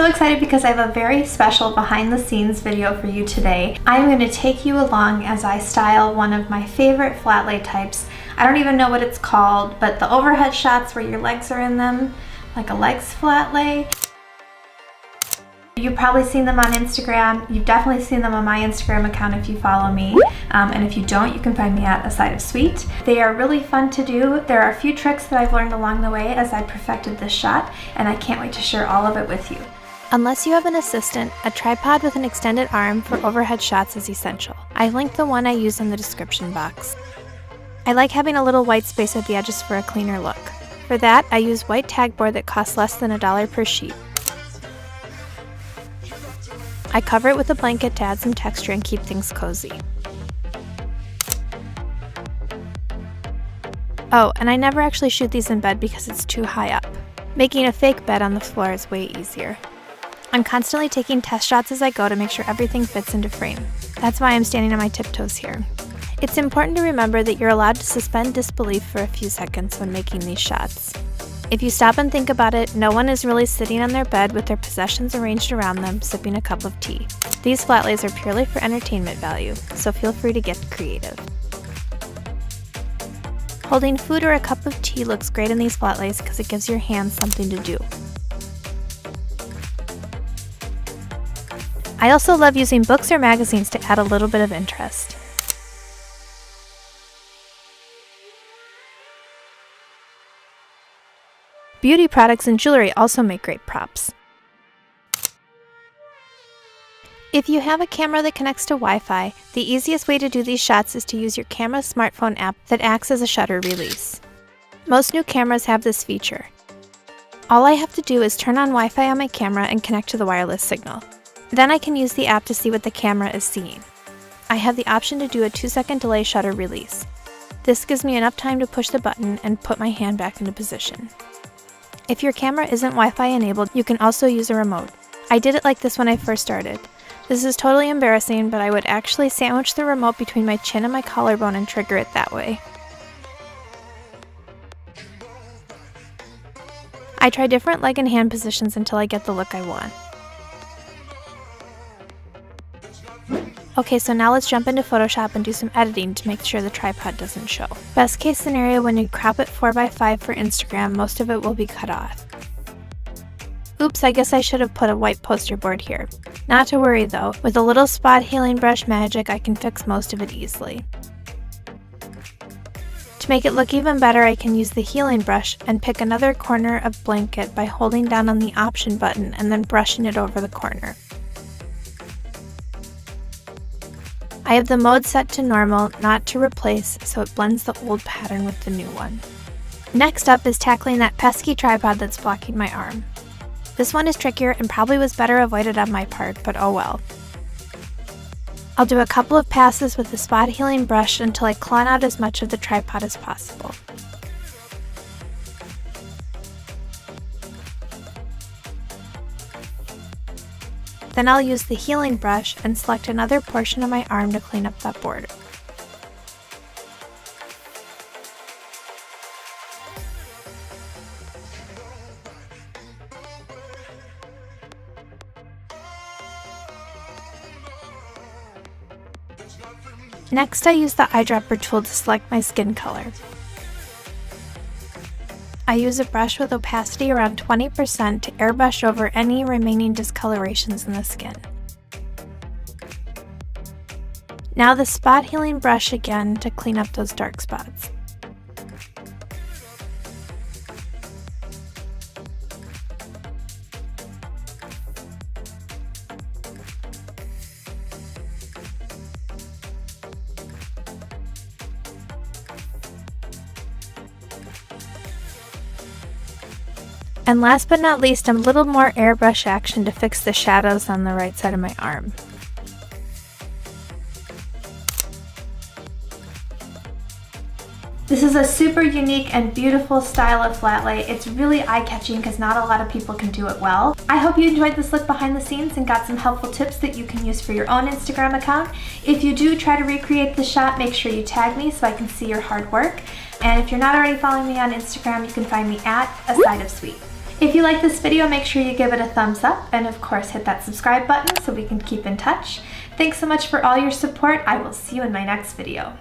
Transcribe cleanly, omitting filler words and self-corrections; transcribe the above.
so excited because I have a very special behind the scenes video for you today. I'm going to take you along as I style one of my favorite flat lay types. I don't even know what it's called, but the overhead shots where your legs are in them, like a legs flat lay. You've probably seen them on Instagram. You've definitely seen them on my Instagram account if you follow me. And if you don't, you can find me at A Side of Sweet. They are really fun to do. There are a few tricks that I've learned along the way as I perfected this shot, and I can't wait to share all of it with you. Unless you have an assistant, a tripod with an extended arm for overhead shots is essential. I've linked the one I use in the description box. I like having a little white space at the edges for a cleaner look. For that, I use white tag board that costs less than $1 per sheet. I cover it with a blanket to add some texture and keep things cozy. Oh, and I never actually shoot these in bed because it's too high up. Making a fake bed on the floor is way easier. I'm constantly taking test shots as I go to make sure everything fits into frame. That's why I'm standing on my tiptoes here. It's important to remember that you're allowed to suspend disbelief for a few seconds when making these shots. If you stop and think about it, no one is really sitting on their bed with their possessions arranged around them, sipping a cup of tea. These flat lays are purely for entertainment value, so feel free to get creative. Holding food or a cup of tea looks great in these flat lays because it gives your hands something to do. I also love using books or magazines to add a little bit of interest. Beauty products and jewelry also make great props. If you have a camera that connects to Wi-Fi, the easiest way to do these shots is to use your camera's smartphone app that acts as a shutter release. Most new cameras have this feature. All I have to do is turn on Wi-Fi on my camera and connect to the wireless signal. Then I can use the app to see what the camera is seeing. I have the option to do a 2-second delay shutter release. This gives me enough time to push the button and put my hand back into position. If your camera isn't Wi-Fi enabled, you can also use a remote. I did it like this when I first started. This is totally embarrassing, but I would actually sandwich the remote between my chin and my collarbone and trigger it that way. I try different leg and hand positions until I get the look I want. Okay, so now let's jump into Photoshop and do some editing to make sure the tripod doesn't show. Best case scenario, when you crop it 4x5 for Instagram, most of it will be cut off. Oops, I guess I should have put a white poster board here. Not to worry though, with a little spot healing brush magic, I can fix most of it easily. To make it look even better, I can use the healing brush and pick another corner of blanket by holding down on the option button and then brushing it over the corner. I have the mode set to normal, not to replace, so it blends the old pattern with the new one. Next up is tackling that pesky tripod that's blocking my arm. This one is trickier and probably was better avoided on my part, but oh well. I'll do a couple of passes with the spot healing brush until I clone out as much of the tripod as possible. Then I'll use the healing brush and select another portion of my arm to clean up that border. Next, I use the eyedropper tool to select my skin color. I use a brush with opacity around 20% to airbrush over any remaining discolorations in the skin. Now the spot healing brush again to clean up those dark spots. And last but not least, a little more airbrush action to fix the shadows on the right side of my arm. This is a super unique and beautiful style of flat lay. It's really eye-catching because not a lot of people can do it well. I hope you enjoyed this look behind the scenes and got some helpful tips that you can use for your own Instagram account. If you do try to recreate the shot, make sure you tag me so I can see your hard work. And if you're not already following me on Instagram, you can find me at A Side of Sweet. If you like this video, make sure you give it a thumbs up and of course hit that subscribe button so we can keep in touch. Thanks so much for all your support. I will see you in my next video.